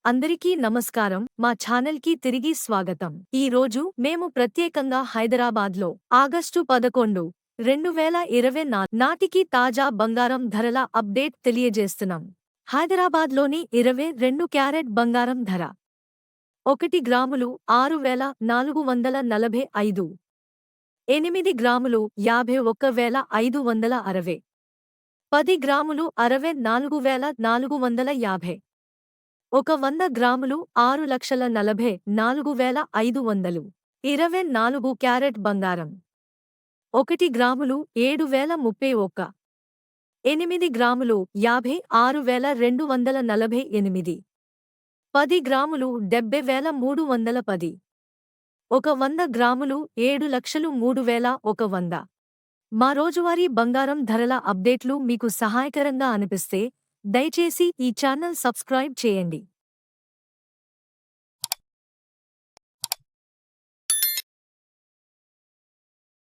అందరికీ నమస్కారం. మా ఛానల్కి తిరిగి స్వాగతం. ఈ రోజు మేము ప్రత్యేకంగా హైదరాబాద్లో ఆగస్టు 11, 2024 నాటికి తాజా బంగారం ధరల అప్డేట్ తెలియజేస్తున్నాం. హైదరాబాద్లోని 22 క్యారెట్ బంగారం ధర 1 గ్రాములు 6,445, 8 గ్రాములు 51,560, 10 గ్రాములు 64,450, 100 గ్రాములు 6,44,500. 24 క్యారెట్ బంగారం 1 గ్రాములు 7,031, 8 గ్రాములు 56,248, 10 గ్రాములు 70,310, 100 గ్రాములు 7,03,100. మా రోజువారీ బంగారం ధరల అప్డేట్లు మీకు సహాయకరంగా అనిపిస్తే దయచేసి ఈ ఛానల్ సబ్స్క్రైబ్ చేయండి.